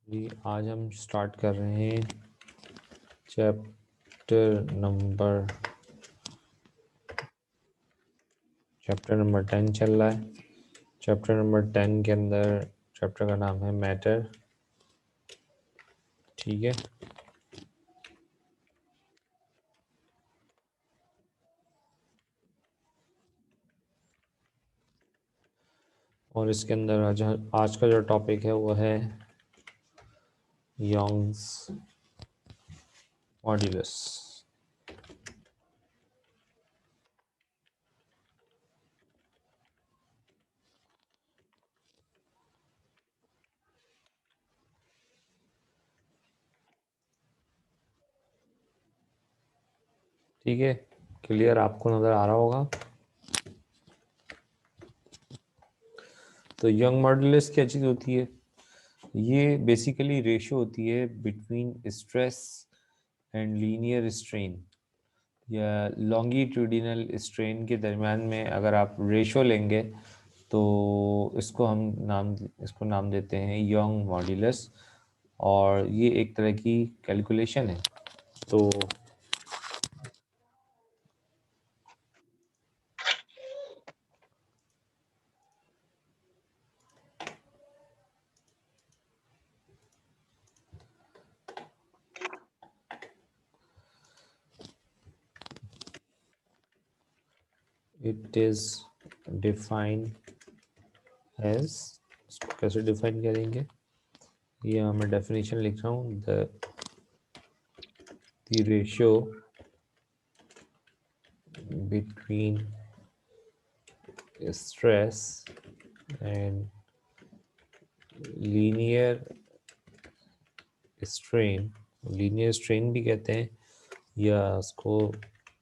जी आज हम स्टार्ट कर रहे हैं चैप्टर नंबर 10 चल रहा है। चैप्टर नंबर 10 के अंदर चैप्टर का नाम है मैटर। ठीक है, और इसके अंदर आज का जो टॉपिक है वो है यंग्स मॉड्यूलस। ठीक है, क्लियर आपको नज़र आ रहा होगा। तो यंग मॉड्यूलस क्या चीज़ होती है? ये बेसिकली रेशियो होती है between stress and linear strain या लॉन्गिट्यूडिनल स्ट्रेन के दरमियान में अगर आप रेशो लेंगे तो इसको नाम देते हैं यंग मॉड्यूलस, और ये एक तरह की कैलकुलेशन है। तो इट इज डिफाइंड एज, कैसे डिफाइन करेंगे ये मैं डेफिनेशन लिख रहा हूँ। The ratio between stress and linear strain, linear strain भी कहते हैं या उसको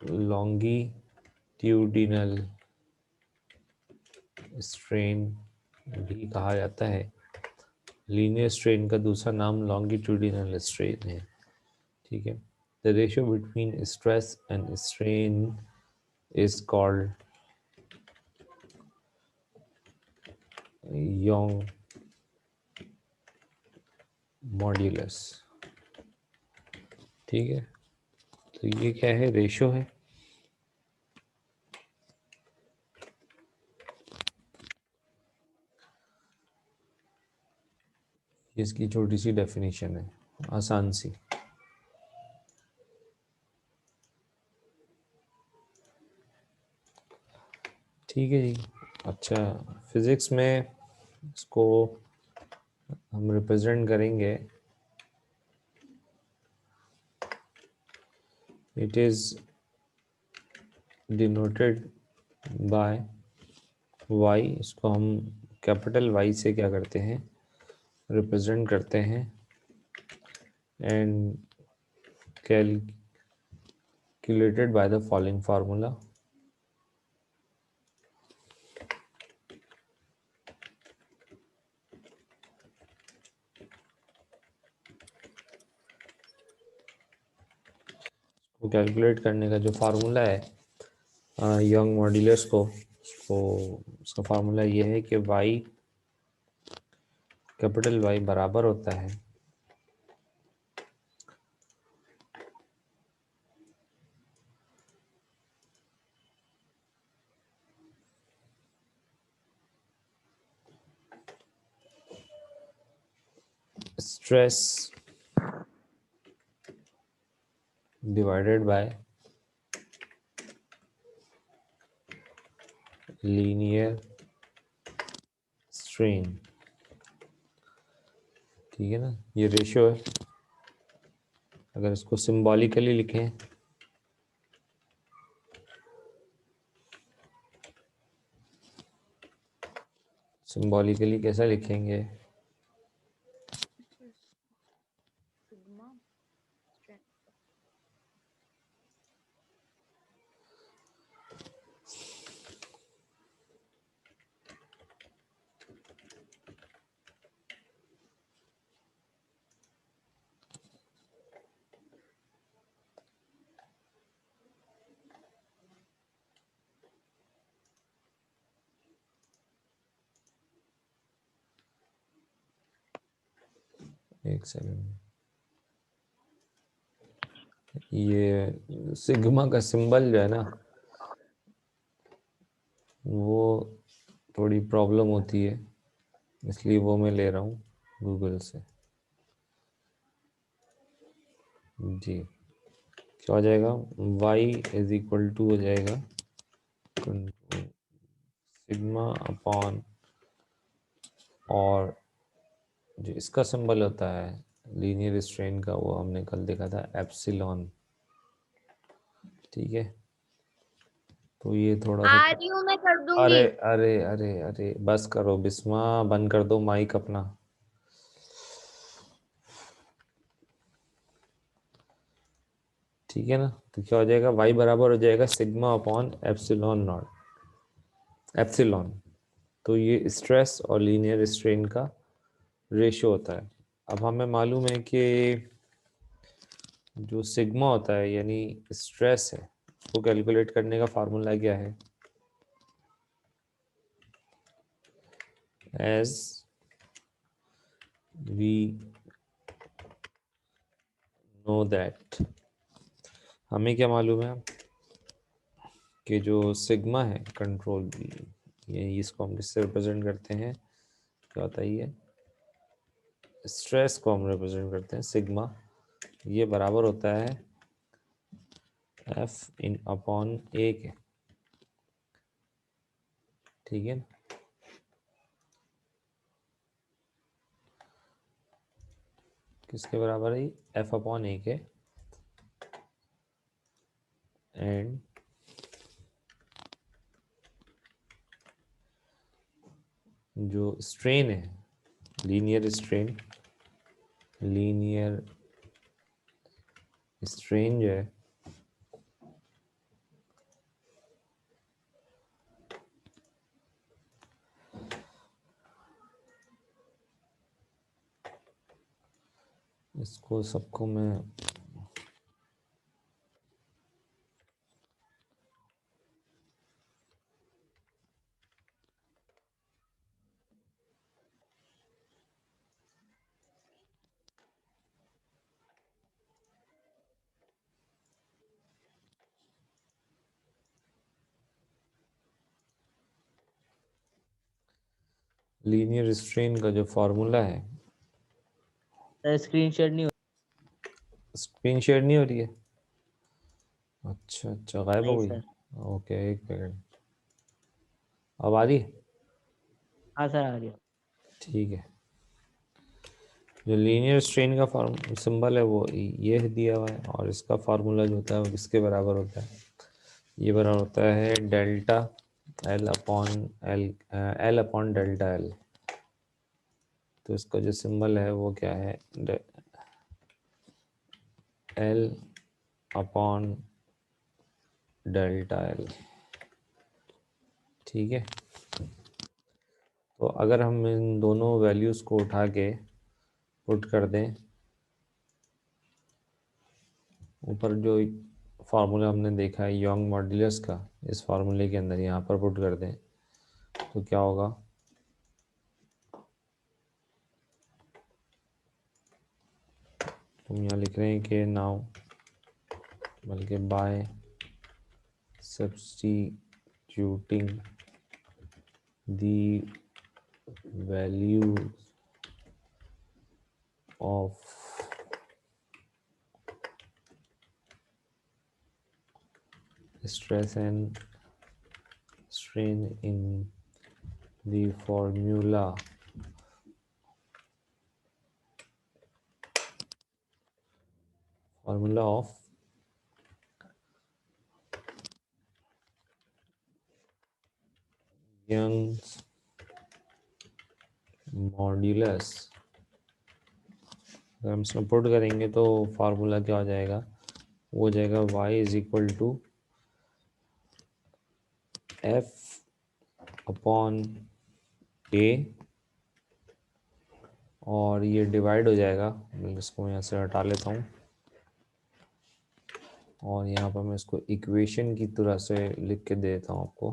लॉन्गिट्यूडिनल स्ट्रेन भी कहा जाता है। लीनियर स्ट्रेन का दूसरा नाम लॉन्गिट्यूडिनल स्ट्रेन है। ठीक है, the ratio between stress and strain is called young modulus. ठीक है, तो ये क्या है? रेशियो है। इसकी छोटी सी डेफिनेशन है, आसान सी। ठीक है जी। अच्छा, फिजिक्स में इसको हम रिप्रेजेंट करेंगे, it is denoted by Y. इसको हम कैपिटल वाई से क्या करते हैं? रिप्रेजेंट करते हैं। And calculated by the following formula. को कैलकुलेट करने का जो फार्मूला है यंग मॉड्यूलस को, उसका फार्मूला ये है कि वाई, कैपिटल वाई बराबर होता है stress divided by linear strain. ठीक है ना, ये रेशियो है। अगर इसको सिंबॉलिकली लिखें, सिंबॉलिकली कैसा लिखेंगे? एक सेकंड, ये सिग्मा का सिंबल जो है ना वो थोड़ी प्रॉब्लम होती है, इसलिए वो मैं ले रहा हूँ गूगल से। जी, क्या हो जाएगा, y इज इक्वल टू हो जाएगा सिग्मा अपॉन, और जो इसका सिंबल होता है लीनियर स्ट्रेन का वो हमने कल देखा था एप्सिलॉन। ठीक है, तो ये थोड़ा सा, आ रही हूँ, मैं कर दूंगी। अरे अरे अरे अरे बस करो बिस्मा, बंद कर दो माइक अपना। ठीक है ना, तो क्या हो जाएगा, y बराबर हो जाएगा sigma upon epsilon not, epsilon. तो ये स्ट्रेस और लीनियर स्ट्रेन का रेशियो होता है। अब हमें मालूम है कि जो सिग्मा होता है यानी स्ट्रेस है, उसको कैलकुलेट करने का फार्मूला क्या है, एज वी नो दैट, हमें क्या मालूम है कि जो सिग्मा है कंट्रोल, ये इसको हम किससे रिप्रेजेंट करते हैं, क्या होता है ये, स्ट्रेस को हम रिप्रेजेंट करते हैं सिग्मा, ये बराबर होता है एफ इन अपॉन ए के। ठीक है, किसके बराबर है, एफ अपॉन ए के, एंड जो स्ट्रेन है लीनियर स्ट्रेन, लीनियर स्ट्रेन जो है इसको सबको मैं लीनियर स्ट्रेन का जो फॉर्मूला है, स्क्रीन शेयर नहीं स्क्रीन शेयर नहीं हो रही है, अच्छा अच्छा गायब हो नहीं गई, सर। ओके एक सेकंड, अब आ रही है, हाँ सर, आ रही है। ठीक है। जो लीनियर स्ट्रेन का फॉर्म सिंबल है वो ये दिया हुआ है, और इसका फार्मूला जो होता है वो किसके बराबर होता है, ये बराबर होता है delta L upon L, L upon delta L. तो इसका जो सिंबल है वो क्या है, एल अपॉन डेल्टा एल। ठीक है, तो अगर हम इन दोनों वैल्यूज़ को उठा के पुट कर दें ऊपर, जो फार्मूला हमने देखा है यंग मॉड्यूलस का, इस फार्मूले के अंदर यहाँ पर पुट कर दें तो क्या होगा, हम यहाँ लिख रहे हैं कि नाउ, बल्कि bye substituting the value of stress and strain in the formula of Young's modulus, अगर हम इसमें पुट करेंगे तो फार्मूला क्या हो जाएगा, वो हो जाएगा y is equal to F upon A, और ये डिवाइड हो जाएगा, मैं इसको यहाँ से हटा लेता हूँ, और यहाँ पर मैं इसको इक्वेशन की तरह से लिख के देता हूँ आपको,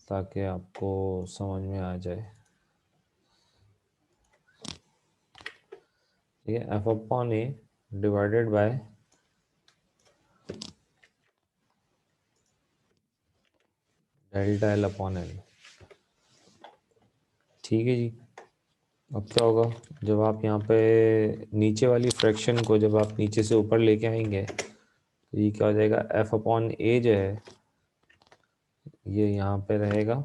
ताकि आपको समझ में आ जाए। ठीक है, F upon A divided by delta L upon L. ठीक है जी। अब क्या होगा, जब आप यहाँ पे नीचे वाली फ्रैक्शन को जब आप नीचे से ऊपर लेके आएंगे तो ये क्या हो जाएगा, एफ अपॉन ए जो है ये यहाँ पे रहेगा।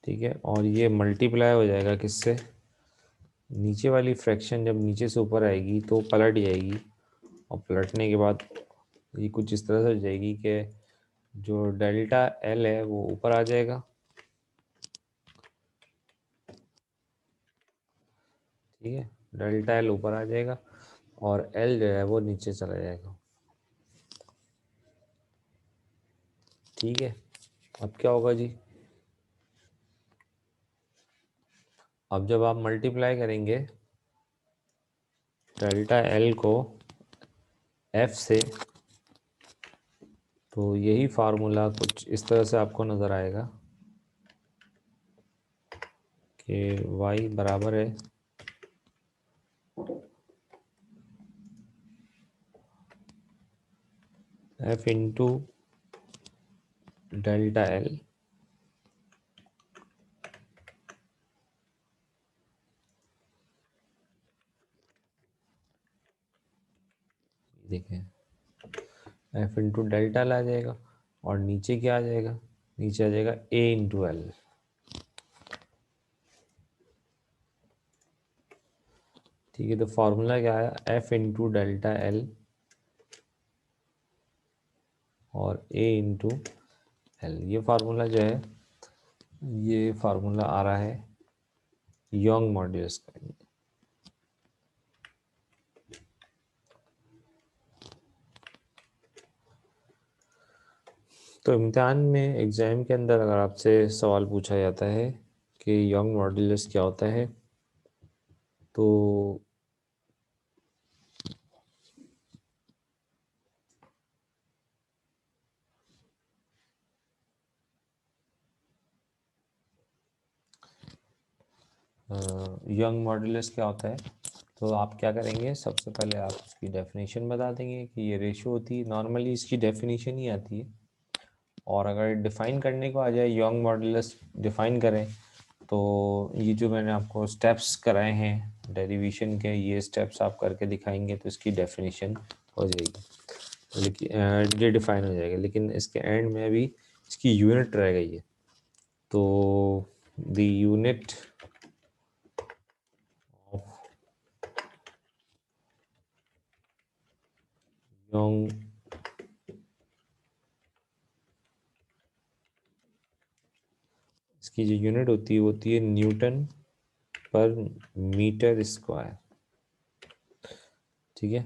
ठीक है, और ये मल्टीप्लाई हो जाएगा किससे, नीचे वाली फ्रैक्शन जब नीचे से ऊपर आएगी तो पलट जाएगी, और पलटने के बाद ये कुछ इस तरह से हो जाएगी कि जो डेल्टा एल है वो ऊपर आ जाएगा। ठीक है, डेल्टा एल ऊपर आ जाएगा और एल जो है वो नीचे चला जाएगा। ठीक है, अब क्या होगा जी, अब जब आप मल्टीप्लाई करेंगे डेल्टा एल को एफ से, तो यही फार्मूला कुछ इस तरह से आपको नज़र आएगा कि y बराबर है f इंटू डेल्टा एल। देखें, f इंटू डेल्टा एल आ जाएगा और नीचे क्या आ जाएगा, नीचे आ जाएगा a इंटू एल। ठीक है, तो फार्मूला क्या आया, f इंटू डेल्टा एल और a इंटू एल। ये फार्मूला जो है ये फार्मूला आ रहा है यंग मॉड्यूलस का। तो इम्तिहान में एग्ज़ाम के अंदर अगर आपसे सवाल पूछा जाता है कि यंग मॉड्यूलस क्या होता है, तो यंग मॉड्यूलस क्या होता है, तो आप क्या करेंगे, सबसे पहले आप उसकी डेफिनेशन बता देंगे कि ये रेशो होती है, नॉर्मली इसकी डेफिनेशन ही आती है। और अगर डिफ़ाइन करने को आ जाए, यंग मॉड्यूलस डिफ़ाइन करें, तो ये जो मैंने आपको स्टेप्स कराए हैं डेरिवेशन के, ये स्टेप्स आप करके दिखाएंगे तो इसकी डेफिनेशन हो जाएगी, लेकिन ये डिफ़ाइन हो जाएगा। लेकिन इसके एंड में अभी इसकी यूनिट रह गई है, तो द यूनिट ऑफ यंग इसकी जो यूनिट होती है न्यूटन पर मीटर स्क्वायर। ठीक है,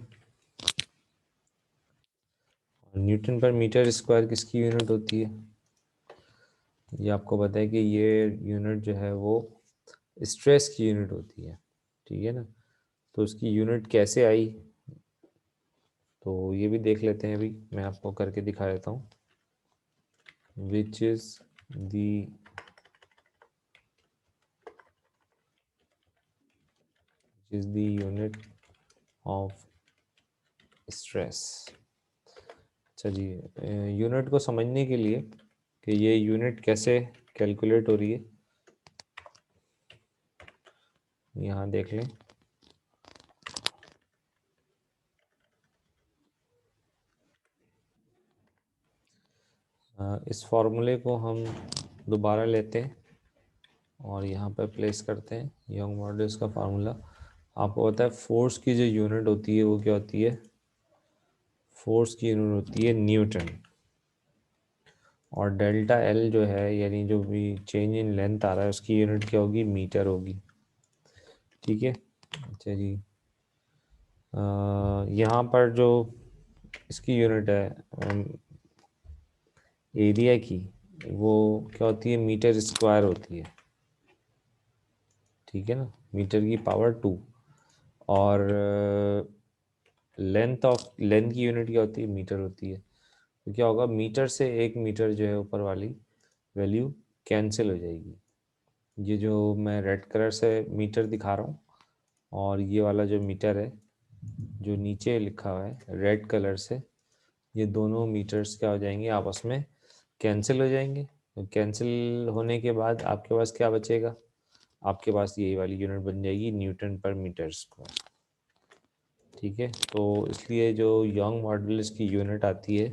न्यूटन पर मीटर स्क्वायर किसकी यूनिट होती है, ये आपको पता है कि ये यूनिट जो है वो स्ट्रेस की यूनिट होती है। ठीक है ना, तो उसकी यूनिट कैसे आई, तो ये भी देख लेते हैं, अभी मैं आपको करके दिखा देता हूँ। Which is the unit of stress. अच्छा जी, यूनिट को समझने के लिए कि ये यूनिट कैसे कैलकुलेट हो रही है, यहाँ देख लें। इस फॉर्मूले को हम दोबारा लेते हैं और यहाँ पर प्लेस करते हैं यंग मॉड्यूलस का फार्मूला। आपको पता है फोर्स की जो यूनिट होती है वो क्या होती है, फोर्स की यूनिट होती है न्यूटन, और डेल्टा एल जो है यानी जो भी चेंज इन लेंथ आ रहा है उसकी यूनिट क्या होगी, मीटर होगी। ठीक है, अच्छा जी, यहाँ पर जो इसकी यूनिट है एरिया की, वो क्या होती है, मीटर स्क्वायर होती है। ठीक है ना, मीटर की पावर 2। और लेंथ की यूनिट क्या होती है, मीटर होती है। तो क्या होगा, मीटर से 1 मीटर जो है ऊपर वाली वैल्यू कैंसिल हो जाएगी। ये जो मैं रेड कलर से मीटर दिखा रहा हूँ और ये वाला जो मीटर है जो नीचे लिखा हुआ है रेड कलर से, ये दोनों मीटर्स क्या हो जाएंगे, आपस में कैंसिल हो जाएंगे। तो कैंसिल होने के बाद आपके पास क्या बचेगा, आपके पास यही वाली यूनिट बन जाएगी न्यूटन पर मीटर स्क्वायर। ठीक है, तो इसलिए जो यंग मॉडुलस की यूनिट आती है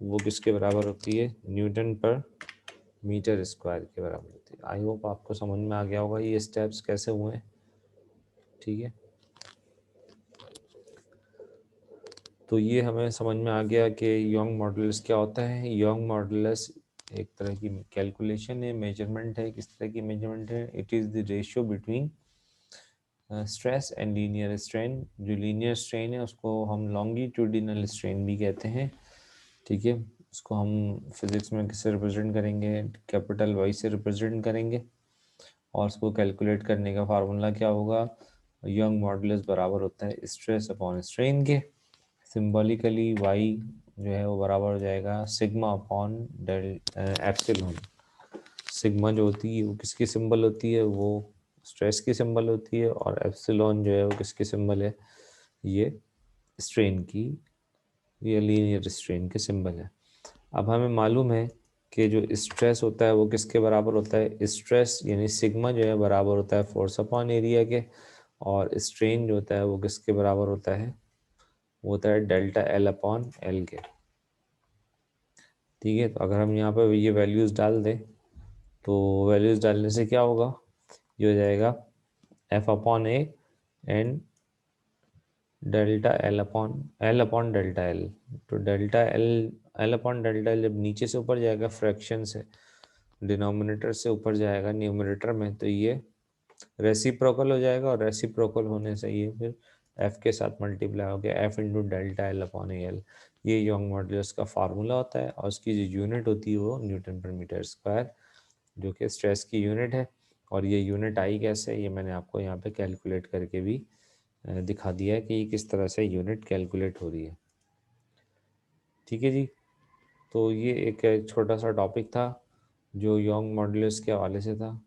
वो किसके बराबर होती है, न्यूटन पर मीटर स्क्वायर के बराबर होती है। आई होप आपको समझ में आ गया होगा ये स्टेप्स कैसे हुए हैं। ठीक है, तो ये हमें समझ में आ गया कि यंग मॉडुलस क्या होता है। यंग मॉडुलस एक तरह की कैलकुलेशन है, मेजरमेंट है। किस तरह की मेजरमेंट है, it is the ratio between stress and linear strain. जो लीनियर स्ट्रेन है उसको हम लॉन्गिट्यूडिनल स्ट्रेन भी कहते हैं। ठीक है, उसको हम फिजिक्स में किससे रिप्रेजेंट करेंगे, कैपिटल वाई से रिप्रेजेंट करेंगे। और उसको कैलकुलेट करने का फार्मूला क्या होगा, यंग मॉडुलस बराबर होता है स्ट्रेस अपॉन स्ट्रेन के। सिंबॉलिकली वाई जो है वो बराबर हो जाएगा sigma upon del epsilon. Sigma जो होती है वो किसकी सिंबल होती है, वो स्ट्रेस की सिंबल होती है, और एप्सिलॉन जो है वो किसकी सिंबल है, ये स्ट्रेन की, ये लीनियर स्ट्रेन के सिंबल है। अब हमें मालूम है कि जो स्ट्रेस होता है वो किसके बराबर होता है, स्ट्रेस यानी सिग्मा जो है बराबर होता है फोर्स अपॉन एरिया के, और स्ट्रेन जो होता है वो किसके बराबर होता है, वो होता है डेल्टा एल अपॉन एल के। ठीक है, तो अगर हम यहाँ पर ये वैल्यूज़ डाल दें तो वैल्यूज़ डालने से क्या होगा, ये हो जाएगा F upon A and delta L upon delta L. तो delta L upon delta L जब नीचे से ऊपर जाएगा फ्रैक्शन से, डिनोमिनेटर से ऊपर जाएगा न्यूमरेटर में, तो ये रेसिप्रोकल हो जाएगा, और रेसिप्रोकल होने से ये फिर एफ के साथ मल्टीप्लाई हो गया, F into delta L upon L. ये यंग मॉडुलस का फार्मूला होता है, और उसकी जो यूनिट होती है वो न्यूटन पर मीटर स्क्वायर, जो कि स्ट्रेस की यूनिट है। और ये यूनिट आई कैसे, ये मैंने आपको यहाँ पे कैलकुलेट करके भी दिखा दिया है कि ये किस तरह से यूनिट कैलकुलेट हो रही है। ठीक है जी, तो ये एक छोटा सा टॉपिक था जो यंग मॉडुलस के हवाले से था।